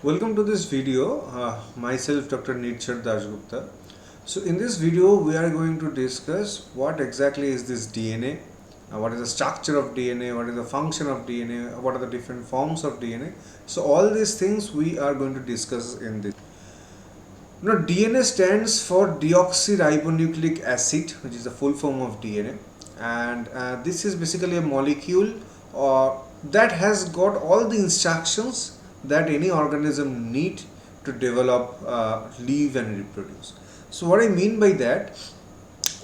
Welcome to this video. Myself, Dr. Nitchar Dashgupta. So, in this video, we are going to discuss what exactly is this DNA, what is the structure of DNA, what is the function of DNA, what are the different forms of DNA. So, all these things we are going to discuss in this. Now, DNA stands for deoxyribonucleic acid, which is the full form of DNA, and this is basically a molecule that has got all the instructions that any organism need to develop, live, and reproduce. So, what I mean by that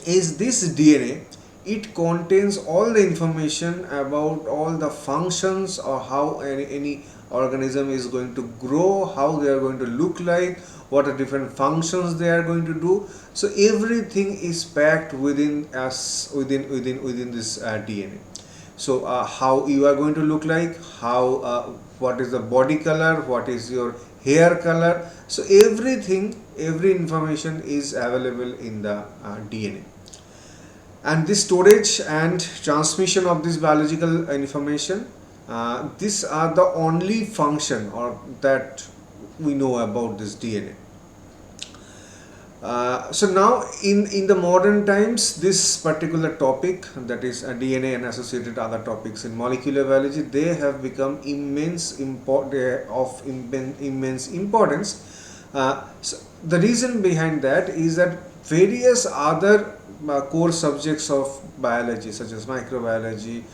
is this DNA. It contains all the information about all the functions or how any organism is going to grow, how they are going to look like, what are different functions they are going to do. So everything is packed within us, within this DNA. So how you are going to look like, how what is the body color, what is your hair color. So every information is available in the DNA. And this storage and transmission of this biological information, these are the only function or that we know about this DNA. So now in the modern times, this particular topic, that is DNA and associated other topics in molecular biology, they have become immense importance. So the reason behind that is that various other core subjects of biology, such as microbiology,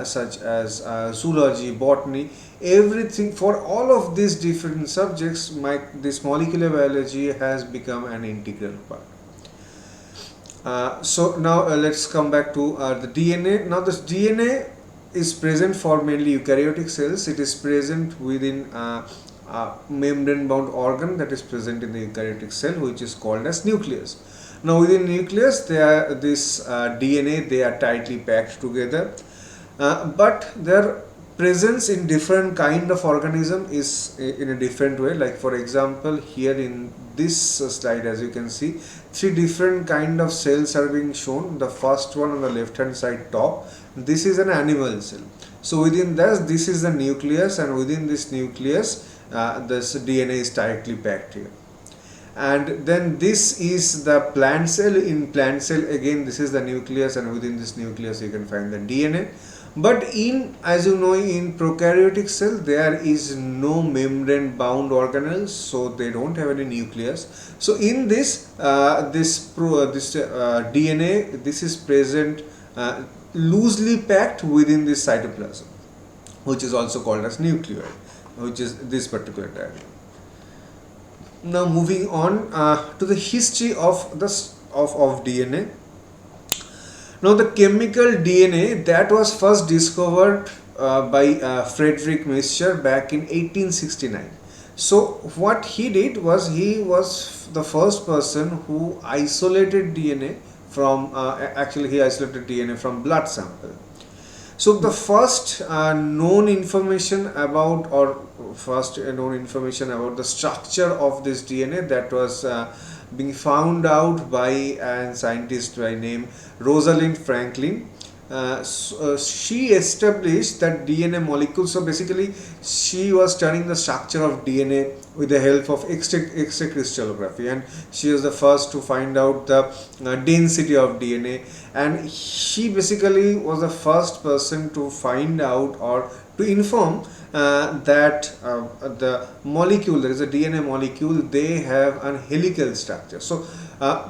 such as zoology, botany, everything, for all of these different subjects, this molecular biology has become an integral part. So now let's come back to the DNA. Now this DNA is present for mainly eukaryotic cells. It is present within membrane bound organ that is present in the eukaryotic cell, which is called as nucleus. Now within nucleus, this DNA, they are tightly packed together, but their presence in different kind of organism is in a different way. Like for example, here in this slide, as you can see, three different kind of cells are being shown. The first one on the left hand side top, this is an animal cell. So within this is the nucleus, and within this nucleus, this DNA is tightly packed here. And then this is the plant cell. In plant cell, again, this is the nucleus, and within this nucleus you can find the DNA. But in, as you know, in prokaryotic cell, there is no membrane bound organelles, so they don't have any nucleus. So in this DNA, this is present loosely packed within this cytoplasm, which is also called as nucleoid, which is this particular diagram. Now moving on to the history of DNA. Now the chemical DNA that was first discovered by Friedrich Miescher back in 1869. So what he did was, he was the first person who isolated DNA from actually he isolated DNA from blood sample. So the first known information about, the structure of this DNA, that was being found out by a scientist by name Rosalind Franklin. She established that DNA molecules. So basically, she was studying the structure of DNA with the help of X-ray crystallography, and she was the first to find out the density of DNA. And she basically was the first person to find out or to inform that the molecule, there is a DNA molecule, they have a helical structure. So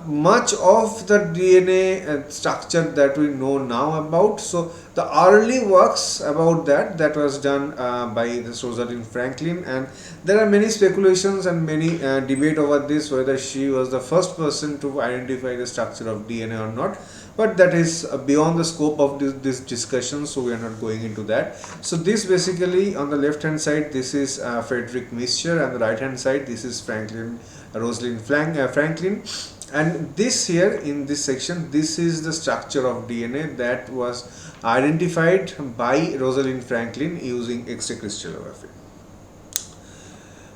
much of the DNA structure that we know now about, so the early works about that was done by this Rosalind Franklin, and there are many speculations and many debate over this, whether she was the first person to identify the structure of DNA or not. But that is beyond the scope of this discussion, so we are not going into that. So this basically, on the left hand side, this is Friedrich Miescher, and the right hand side, this is Rosalind Franklin. And this here in this section, this is the structure of DNA that was identified by Rosalind Franklin using X-ray crystallography.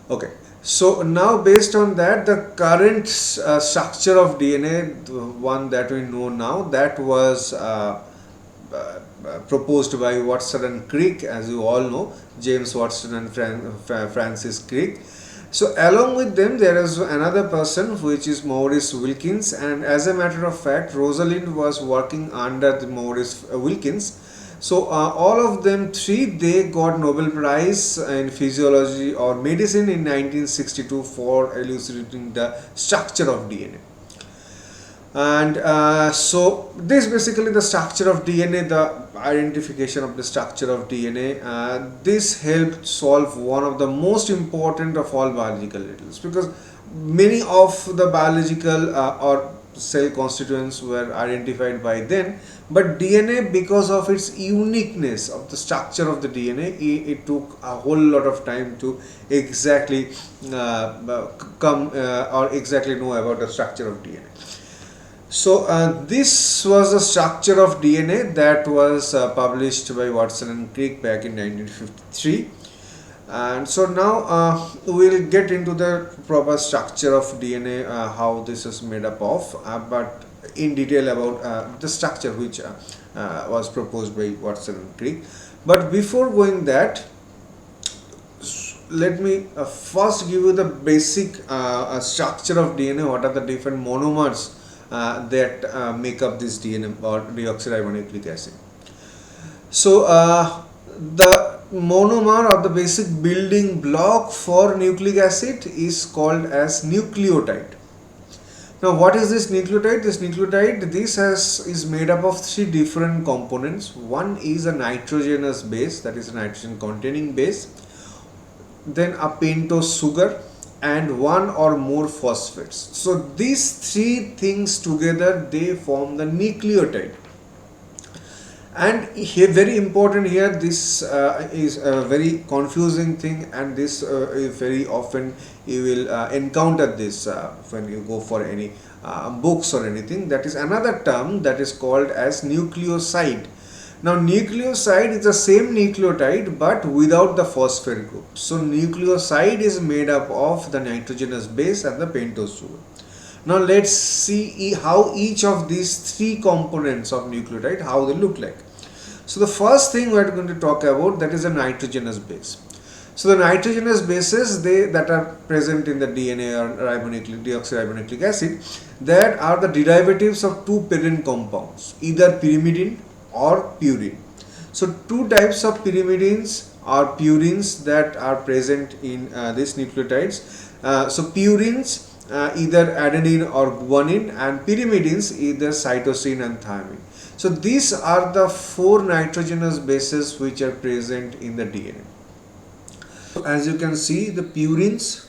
Okay. So now based on that, the current structure of DNA, the one that we know now, that was proposed by Watson and Crick, as you all know, James Watson and Francis Crick. So along with them there is another person which is Maurice Wilkins, and as a matter of fact Rosalind was working under the Maurice Wilkins. So all of them three, they got Nobel Prize in Physiology or Medicine in 1962 for elucidating the structure of DNA. And so this basically the structure of DNA, the identification of the structure of DNA. This helped solve one of the most important of all biological riddles, because many of the biological or cell constituents were identified by then, but DNA, because of its uniqueness of the structure of the DNA, it took a whole lot of time to exactly or exactly know about the structure of DNA. So this was the structure of DNA that was published by Watson and Crick back in 1953. And so now we'll get into the proper structure of DNA, how this is made up of, but in detail about the structure which was proposed by Watson and Crick. But before going that, let me first give you the basic structure of DNA. What are the different monomers that make up this DNA or deoxyribonucleic acid. So the monomer or the basic building block for nucleic acid is called as nucleotide. Now what is this nucleotide? This nucleotide, is made up of three different components. One is a nitrogenous base, that is a nitrogen containing base, then a pentose sugar, and one or more phosphates. So these three things together, they form the nucleotide. And here, very important here, this is a very confusing thing, and this is very often you will encounter this when you go for any books or anything. That is another term that is called as nucleoside. Now nucleoside is the same nucleotide but without the phosphate group. So nucleoside is made up of the nitrogenous base and the pentose sugar. Now let's see how each of these three components of nucleotide, how they look like. So the first thing we are going to talk about, that is a nitrogenous base. So the nitrogenous bases that are present in the DNA or deoxyribonucleic acid, that are the derivatives of two parent compounds, either pyrimidine or purine. So two types of pyrimidines or purines that are present in these nucleotides. So purines either adenine or guanine, and pyrimidines either cytosine and thymine. So these are the four nitrogenous bases which are present in the DNA. So as you can see, the purines,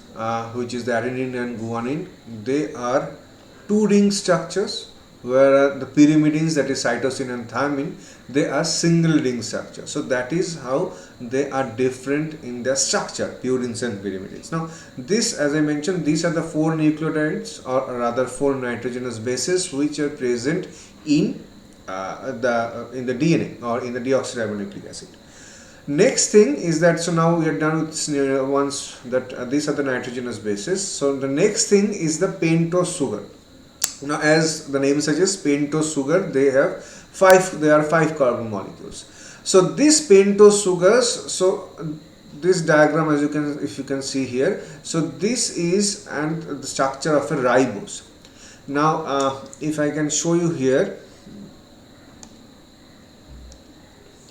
which is the adenine and guanine, they are two ring structures, where the pyrimidines, that is cytosine and thymine, they are single ring structure. So that is how they are different in their structure, purines and pyrimidines. Now this, as I mentioned, these are the four nucleotides, or rather four nitrogenous bases which are present in the DNA or in the deoxyribonucleic acid. Next thing is that, so now we are done with once that these are the nitrogenous bases. So the next thing is the pentose sugar. Now as the name suggests, pentose sugar, there are five carbon molecules. So this pentose sugars, so this diagram, as if you can see here, so this is and the structure of a ribose. Now if I can show you here,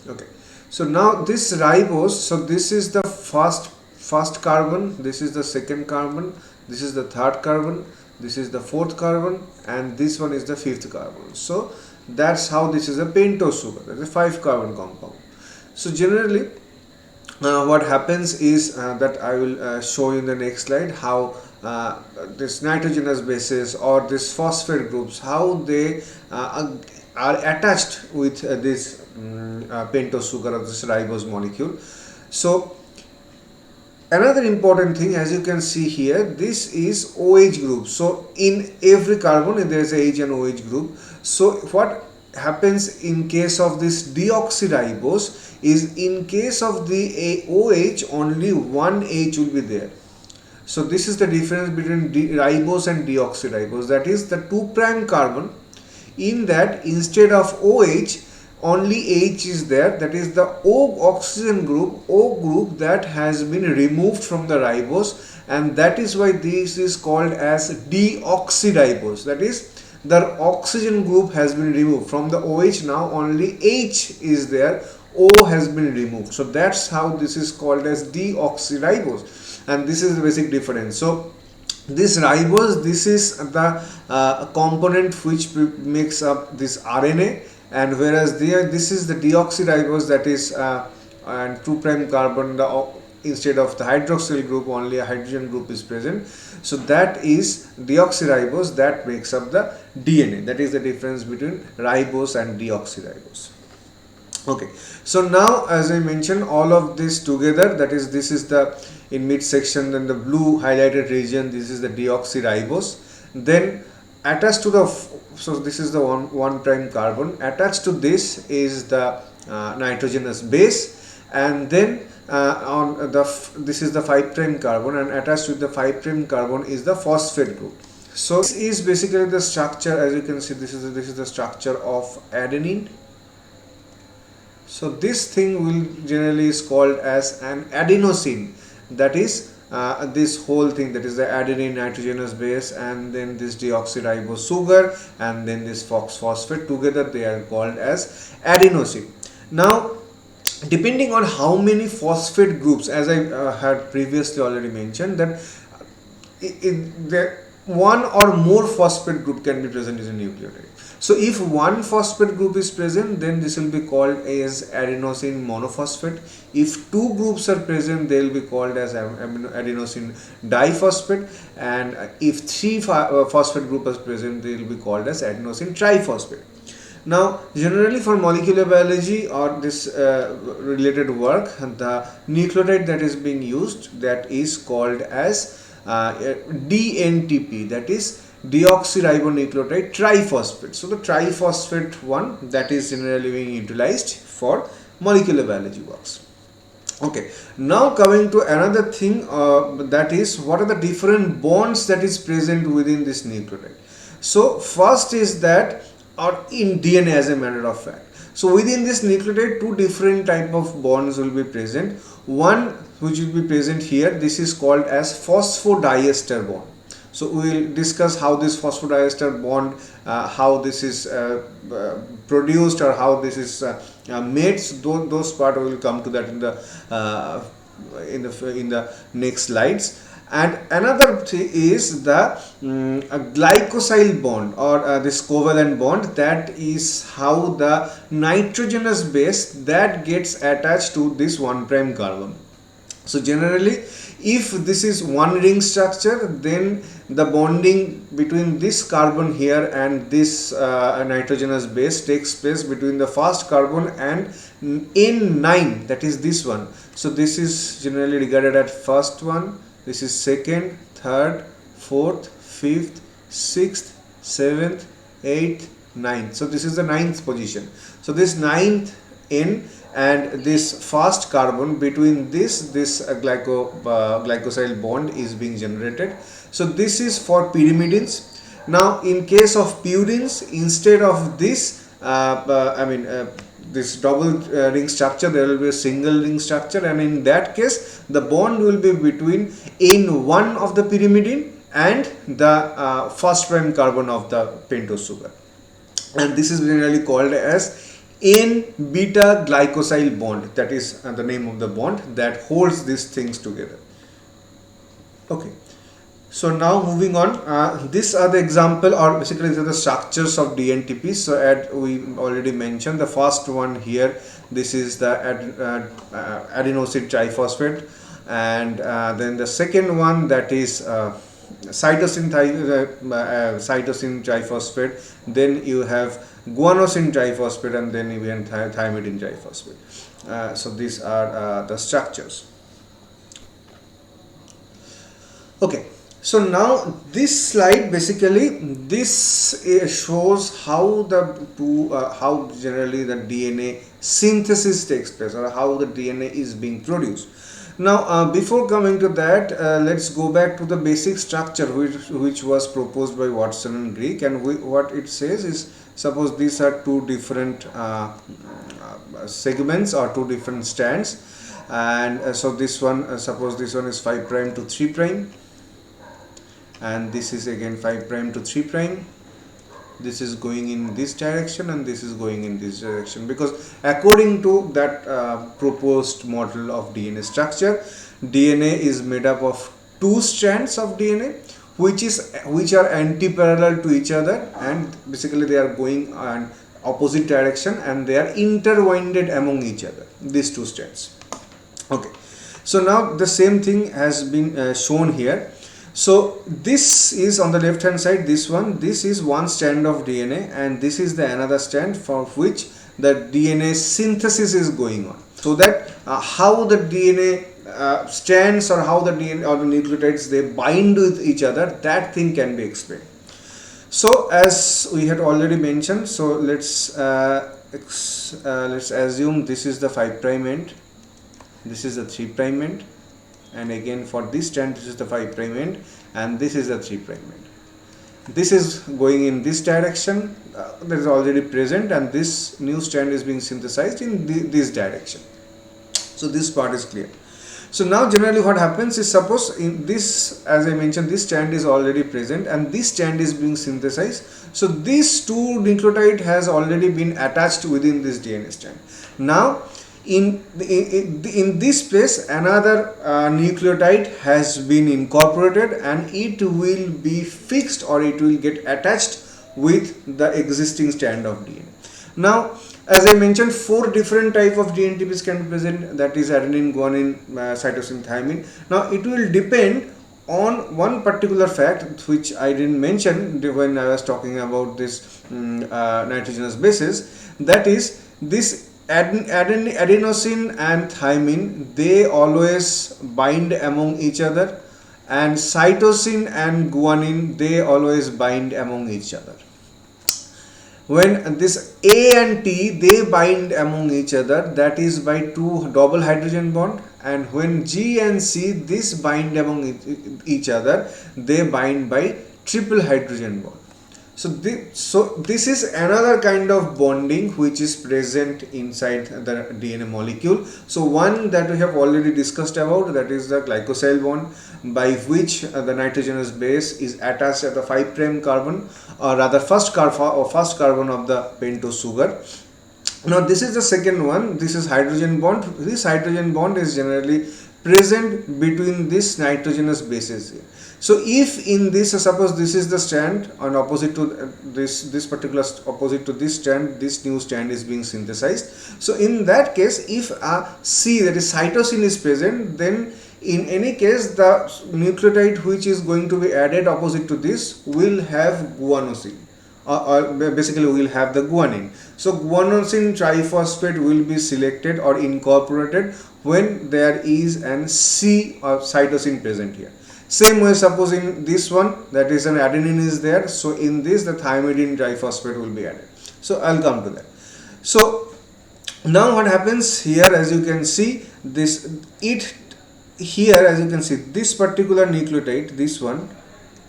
okay, so now this ribose, so this is the first carbon, this is the second carbon, this is the third carbon, this is the fourth carbon, and this one is the fifth carbon. So that's how this is a pentose sugar, that is a 5 carbon compound. So generally what happens is that I will show you in the next slide how this nitrogenous bases or this phosphate groups, how they are attached with this pentose sugar or this ribose molecule. So another important thing, as you can see here, this is OH group. So in every carbon there is a H and OH group. So what happens in case of this deoxyribose is, in case of the OH, only one H will be there. So this is the difference between ribose and deoxyribose, that is the 2' carbon. In that, instead of OH, only H is there, that is the O oxygen group, O group that has been removed from the ribose, and that is why this is called as deoxyribose. That is, the oxygen group has been removed from the OH. Now only H is there, O has been removed. So that's how this is called as deoxyribose, and this is the basic difference. So this ribose, this is the component which makes up this RNA, and whereas this is the deoxyribose, that is and 2' carbon, instead of the hydroxyl group only a hydrogen group is present. So that is deoxyribose, that makes up the DNA. That is the difference between ribose and deoxyribose. Okay, so now as I mentioned, all of this together, that is, this is the in midsection, then the blue highlighted region, this is the deoxyribose. Then attached to the, so this is the 1' carbon, attached to this is the nitrogenous base, and then on the this is the 5' carbon, and attached with the 5' carbon is the phosphate group. So this is basically the structure. As you can see, this is the structure of adenine. So this thing will generally is called as an adenosine. That is this whole thing, that is the adenine nitrogenous base, and then this deoxyribose sugar, and then this phosphate, together they are called as adenosine. Now depending on how many phosphate groups, as I had previously already mentioned, that the one or more phosphate group can be present in a nucleotide. So if one phosphate group is present, then this will be called as adenosine monophosphate. If two groups are present, they will be called as adenosine diphosphate, and if three phosphate groups are present, they will be called as adenosine triphosphate. Now generally for molecular biology or this related work, the nucleotide that is being used, that is called as DNTP, that is deoxyribonucleotide triphosphate. So the triphosphate one, that is generally being utilized for molecular biology works. Okay, now coming to another thing, that is what are the different bonds that is present within this nucleotide. So first is that, or in DNA as a matter of fact, so within this nucleotide two different type of bonds will be present. One which will be present here, this is called as phosphodiester bond. So we will discuss how this phosphodiester bond, how this is produced, or how this is made. So those part will come to that in the next slides. And another thing is the glycosyl bond, or this covalent bond, that is how the nitrogenous base that gets attached to this 1' carbon. So generally if this is one ring structure, then the bonding between this carbon here and this nitrogenous base takes place between the first carbon and N9, that is this one. So this is generally regarded as first one, this is second, third, fourth, fifth, sixth, seventh, eighth, ninth. So this is the ninth position. So this ninth N and this first carbon, between this glycosyl bond is being generated. So this is for pyrimidines. Now in case of purines, instead of this this double ring structure, there will be a single ring structure, and in that case the bond will be between N1 of the pyrimidine and the first prime carbon of the pentose sugar, and this is generally called as N-beta glycosyl bond. That is the name of the bond that holds these things together. Okay, so now moving on, these are the example, or basically these are the structures of DNTP. So as we already mentioned, the first one here, this is the adenosine triphosphate, and then the second one, that is cytosine triphosphate, then you have guanosine triphosphate, and then you have thymidine triphosphate. So these are the structures. Okay, so now this slide, basically this shows how how generally the DNA synthesis takes place, or how the DNA is being produced. Now, before coming to that, let's go back to the basic structure which was proposed by Watson and Crick, and what it says is, suppose these are two different segments or two different strands, and so this one, suppose this one is 5 prime to 3 prime, and this is again 5 prime to 3 prime. This is going in this direction and this is going in this direction, because according to that proposed model of DNA structure, DNA is made up of two strands of DNA which are anti-parallel to each other, and basically they are going in opposite direction and they are intertwined among each other, these two strands. Okay, so now the same thing has been shown here. So this is on the left hand side, this is one strand of DNA, and this is the another strand for which the DNA synthesis is going on, so that how the DNA strands, or how the DNA or the nucleotides, they bind with each other, that thing can be explained. So as we had already mentioned, so let's assume this is the 5 prime end, this is the 3 prime end, and again for this strand this is the 5 prime end, and this is the 3 prime end. This is going in this direction, that is already present, and this new strand is being synthesized in this direction. So this part is clear. So now generally what happens is, suppose in this, as I mentioned, this strand is already present and this strand is being synthesized. So these two nucleotide has already been attached within this DNA strand. Now in this place another nucleotide has been incorporated, and it will be fixed, or it will get attached with the existing strand of DNA. Now, as I mentioned, 4 different type of DNTPs can be present, that is adenine, guanine, cytosine, thymine. Now it will depend on one particular fact which I didn't mention when I was talking about this nitrogenous bases, that is this adenosine and thymine, they always bind among each other, and cytosine and guanine, they always bind among each other. When this A and T, they bind among each other, that is by 2 double hydrogen bond, and when G and C, this bind among each other, they bind by triple hydrogen bond. So this is another kind of bonding which is present inside the DNA molecule. So one that we have already discussed about, that is the glycosyl bond, by which the nitrogenous base is attached at the 5 prime carbon, or rather first carbon of the pentose sugar. Now this is the second one, this is hydrogen bond. This hydrogen bond is generally present between these nitrogenous bases here. So if in this, suppose this is the strand, and opposite to this particular opposite to this strand, this new strand is being synthesized. So in that case, if C, that is cytosine, is present, then in any case the nucleotide which is going to be added opposite to this will have guanosine, or basically will have the guanine. So guanosine triphosphate will be selected or incorporated when there is an C or cytosine present here. Same way, suppose in this one, that is an adenine is there, so in this the thymidine triphosphate will be added. So I'll come to that. So now what happens here, as you can see, this particular nucleotide, this one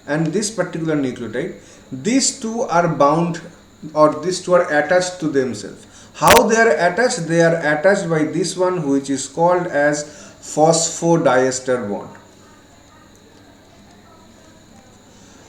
and this particular nucleotide, these two are bound, or these two are attached to themselves. How they are attached? They are attached by this one which is called as phosphodiester bond.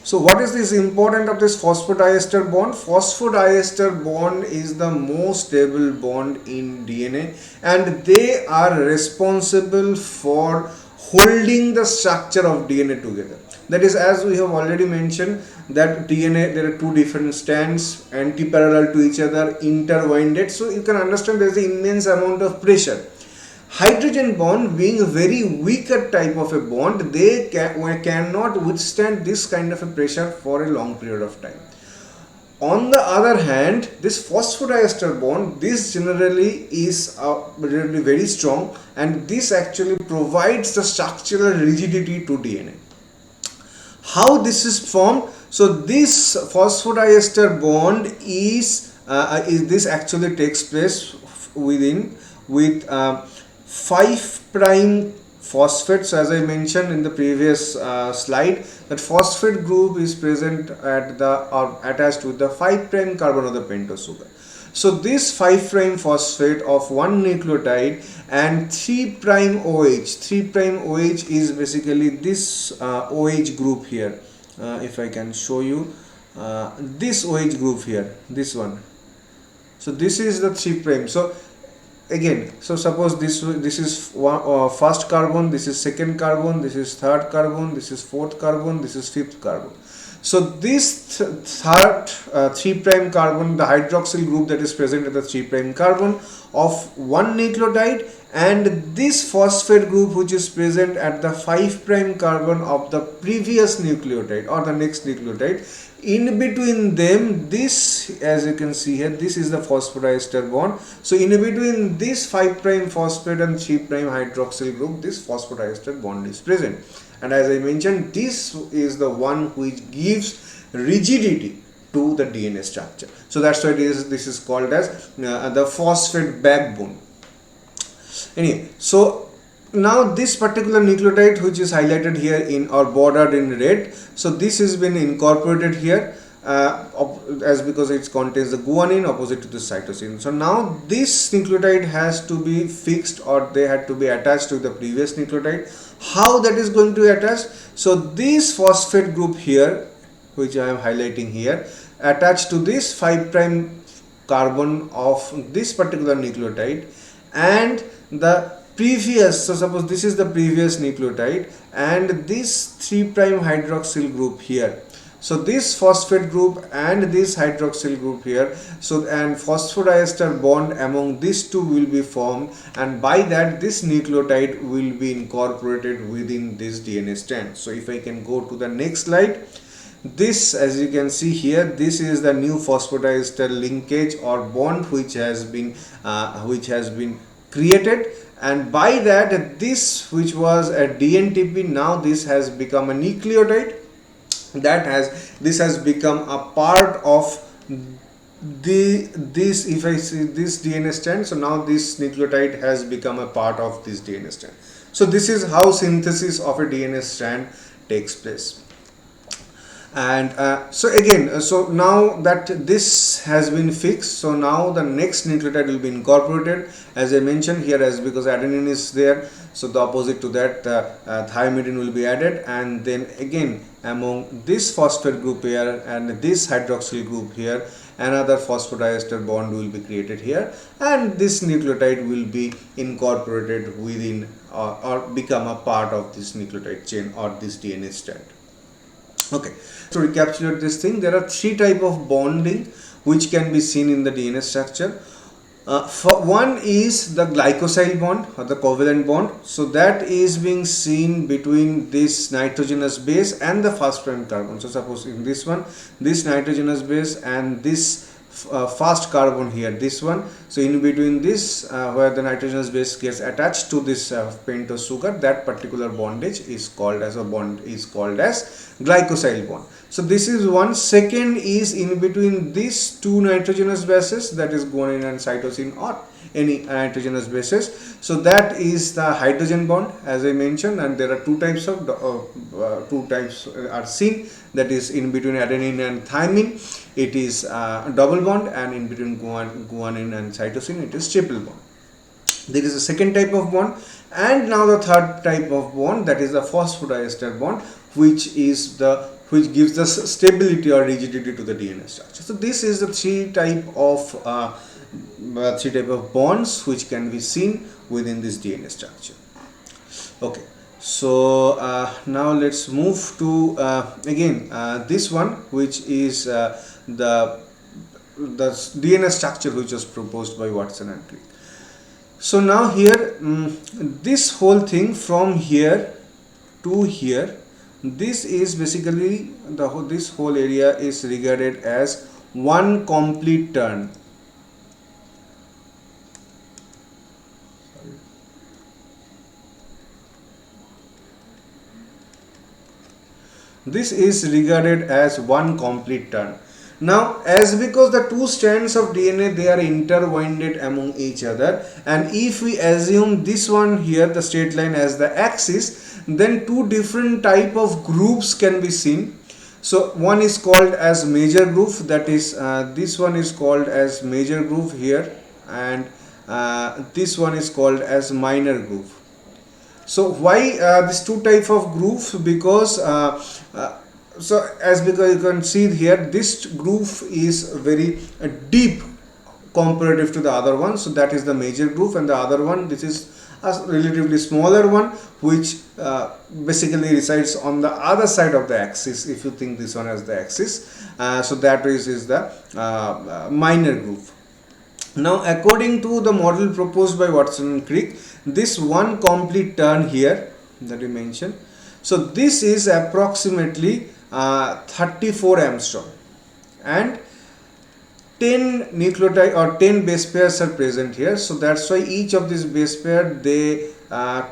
So what is this important of this phosphodiester bond? Phosphodiester bond is the most stable bond in DNA, and they are responsible for holding the structure of DNA together. That is, as we have already mentioned, that DNA, there are 2 different strands, anti-parallel to each other, intertwined. So you can understand there is an immense amount of pressure. Hydrogen bond, being a very weaker type of a bond, they cannot withstand this kind of a pressure for a long period of time. On the other hand, this phosphodiester bond, this generally is really very strong, and this actually provides the structural rigidity to DNA. How this is formed? So this phosphodiester bond is this actually takes place with 5 phosphates, as I mentioned in the previous slide, that phosphate group is present at the or attached with the 5' carbon of the pentose sugar. So this 5' phosphate of one nucleotide and 3' OH. 3' OH is basically this OH group here. If I can show you this OH group here, this one. So this is the 3'. So again, so suppose this is first carbon, this is second carbon, this is third carbon, this is fourth carbon, this is fifth carbon. So this third 3' carbon, the hydroxyl group that is present at the 3' carbon of one nucleotide, and this phosphate group which is present at the 5' carbon of the previous nucleotide or the next nucleotide. In between them, this, as you can see here, this is the phosphodiester bond. So in between this 5' phosphate and 3' hydroxyl group, this phosphodiester bond is present. And as I mentioned, this is the one which gives rigidity to the DNA structure. So that's why this is called as the phosphate backbone. Anyway, so now this particular nucleotide which is highlighted here in or bordered in red, so this has been incorporated here as because it contains the guanine opposite to the cytosine. So now this nucleotide has to be fixed, or they had to be attached to the previous nucleotide. How that is going to attach? So this phosphate group here, which I am highlighting here, attached to this 5' carbon of this particular nucleotide, and the previous, so suppose this is the previous nucleotide and this 3' hydroxyl group here. So this phosphate group and this hydroxyl group here, so and phosphodiester bond among these two will be formed, and by that this nucleotide will be incorporated within this DNA strand. So if I can go to the next slide, this, as you can see here, this is the new phosphodiester linkage or bond which has been created, and by that this which was a DNTP, now this has become a nucleotide. This has become a part of this, if I see this DNA strand, so now this nucleotide has become a part of this DNA strand. So this is how synthesis of a DNA strand takes place. And so again, so now that this has been fixed, so now the next nucleotide will be incorporated, as I mentioned here, as because adenine is there, so the opposite to that thymidine will be added, and then again among this phosphate group here and this hydroxyl group here, another phosphodiester bond will be created here, and this nucleotide will be incorporated within or become a part of this nucleotide chain or this DNA strand. Okay, to recapitulate this thing, there are three types of bonding which can be seen in the DNA structure. One is the glycosyl bond or the covalent bond. So that is being seen between this nitrogenous base and the first prime carbon. So suppose in this one, this nitrogenous base and this first carbon here, this one. So in between this where the nitrogenous base gets attached to this pentose sugar, that particular bondage is called as glycosyl bond. So this is one. Second is in between these two nitrogenous bases, that is guanine and cytosine or any nitrogenous bases. So that is the hydrogen bond, as I mentioned, and there are two types are seen, that is in between adenine and thymine it is double bond, and in between guanine and cytosine it is triple bond. There is a second type of bond, and now the third type of bond, that is the phosphodiester bond, which gives us stability or rigidity to the DNA structure. So this is the three type of bonds which can be seen within this DNA structure. Okay, so now let's move to again this one, which is the DNA structure which was proposed by Watson and Crick. So now here this whole thing from here to here, this is basically this whole area is regarded as one complete turn. This is regarded as one complete turn. Now, as because the two strands of DNA, they are intertwined among each other, and if we assume this one here, the straight line, as the axis, then two different type of grooves can be seen. So one is called as major groove, that is this one is called as major groove here, and this one is called as minor groove. So why these two type of grooves? Because so as because you can see here, this groove is very deep comparative to the other one, so that is the major groove, and the other one, this is a relatively smaller one, which basically resides on the other side of the axis, if you think this one as the axis. So that is the minor groove. Now, according to the model proposed by Watson and Crick, this one complete turn here that we mentioned, so this is approximately 34 Armstrong, and 10 nucleotide or 10 base pairs are present here. So that's why each of these base pair, they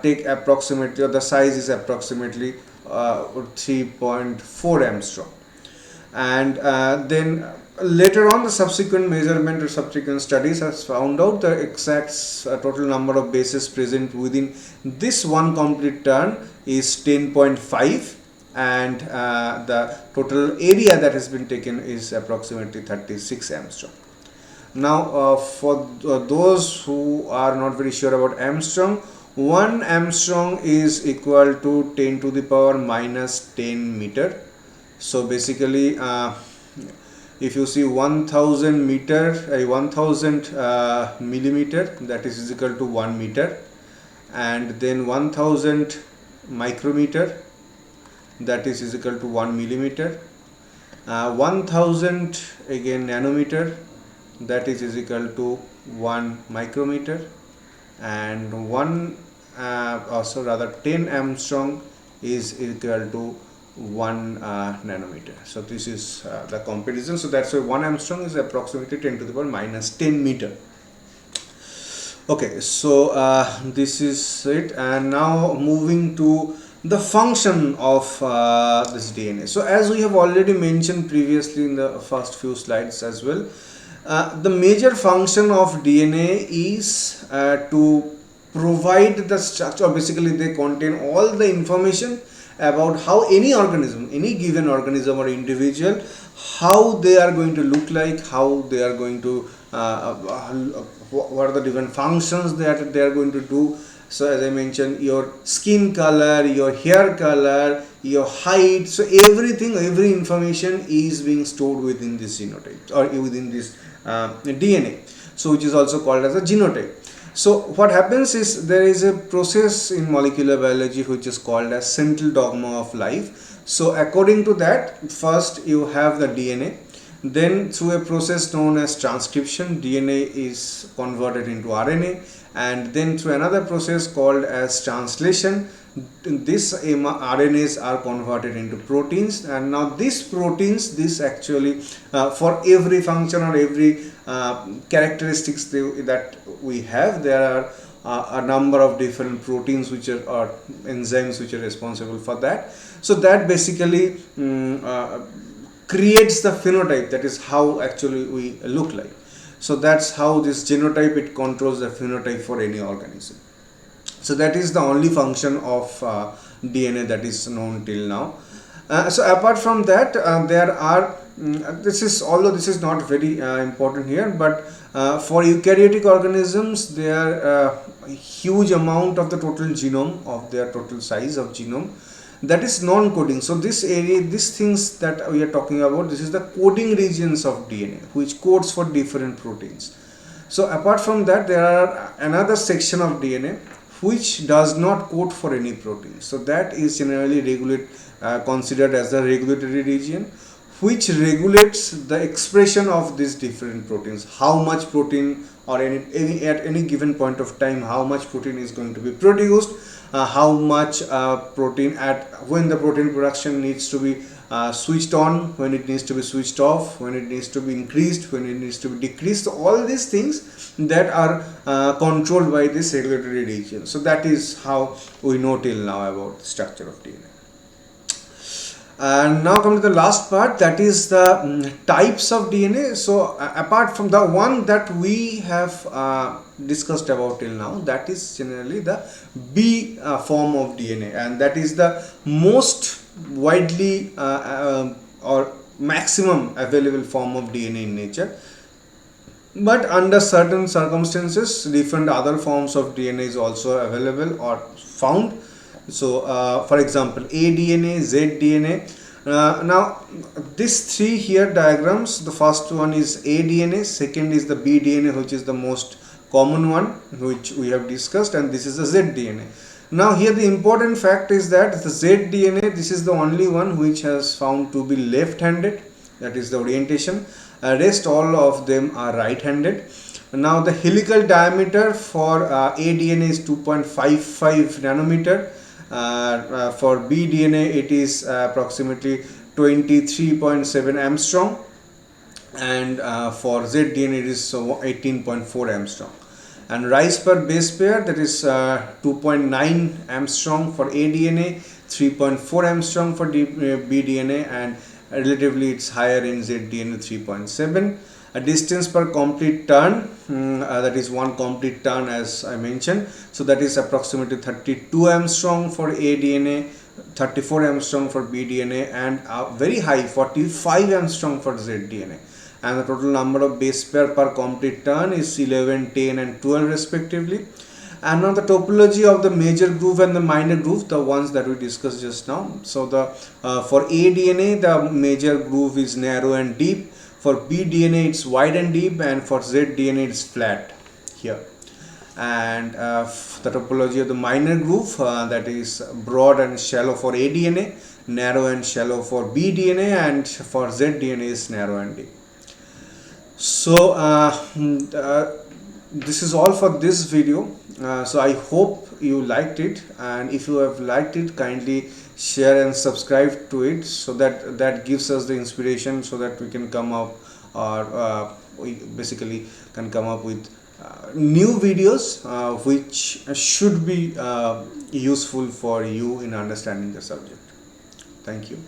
take approximately, or the size is approximately 3.4 Armstrong. And then later on, the subsequent measurement or subsequent studies has found out the exact total number of bases present within this one complete turn is 10.5, and the total area that has been taken is approximately 36 Armstrong. Now for those who are not very sure about Armstrong, 1 Armstrong is equal to 10 to the power minus 10 meter. So basically if you see 1000 meter, 1000 millimeter, that is equal to 1 meter, and then 1000 micrometer, that is equal to 1 millimeter, 1000 again nanometer, that is equal to 1 micrometer, and 10 Armstrong is equal to 1 nanometer. So this is the comparison. So that's why 1 Armstrong is approximately 10 to the power minus 10 meter. Okay, so this is it, and now moving to the function of this DNA. So as we have already mentioned previously in the first few slides as well, the major function of DNA is to provide the structure. Basically they contain all the information about how any organism, any given organism or individual, how they are going to look like, how they are going to what are the different functions that they are going to do. So as I mentioned, your skin color, your hair color, your height, so everything, every information is being stored within this genotype or within this DNA, so which is also called as a genotype. So what happens is, there is a process in molecular biology which is called as central dogma of life. So according to that, first you have the DNA, then through a process known as transcription, DNA is converted into RNA, and then through another process called as translation, these RNAs are converted into proteins. And now these proteins, this actually for every function or every characteristics that we have, there are a number of different proteins which are, or enzymes which are responsible for that. So that basically creates the phenotype, that is how actually we look like. So that's how this genotype, it controls the phenotype for any organism. So that is the only function of DNA that is known till now. So apart from that, there are this is, although this is not very important here, but for eukaryotic organisms, there are a huge amount of the total genome, of their total size of genome, that is non-coding. So this area, these things that we are talking about, this is the coding regions of DNA, which codes for different proteins. So apart from that, there are another section of DNA which does not code for any protein. So that is generally considered as the regulatory region, which regulates the expression of these different proteins. How much protein, or at any given point of time, how much protein is going to be produced, how much protein when the protein production needs to be switched on, when it needs to be switched off, when it needs to be increased, when it needs to be decreased. So all these things that are controlled by this regulatory region. So that is how we know till now about the structure of DNA. And now come to the last part, that is the types of DNA. So apart from the one that we have discussed about till now, that is generally the B form of DNA, and that is the most widely or maximum available form of DNA in nature. But under certain circumstances, different other forms of DNA is also available or found. So for example, aDNA, zDNA. Now these three here diagrams, the first one is aDNA, second is the bDNA, which is the most common one which we have discussed, and this is the zDNA. Now here the important fact is that the zDNA, this is the only one which has found to be left-handed, that is the orientation. Rest all of them are right-handed. Now the helical diameter for aDNA is 2.55 nanometer. For bDNA it is approximately 23.7 Armstrong, and for zDNA it is 18.4 Armstrong. And rise per base pair, that is 2.9 Armstrong for aDNA, 3.4 Armstrong for bDNA, and relatively it's higher in zDNA, 3.7. A distance per complete turn, that is one complete turn as I mentioned, so that is approximately 32 Armstrong for aDNA, 34 Armstrong for bDNA, and very high 45 Armstrong for zDNA. And the total number of base pair per complete turn is 11, 10 and 12 respectively. And now the topology of the major groove and the minor groove, the ones that we discussed just now. So the for aDNA the major groove is narrow and deep, for bDNA it's wide and deep, and for zDNA it's flat here. And the topology of the minor groove, that is broad and shallow for aDNA, narrow and shallow for bDNA, and for zDNA is narrow and deep. So this is all for this video. So I hope you liked it, and if you have liked it, kindly share and subscribe to it, so that gives us the inspiration, so that we can come up, or we basically can come up with new videos which should be useful for you in understanding the subject. Thank you.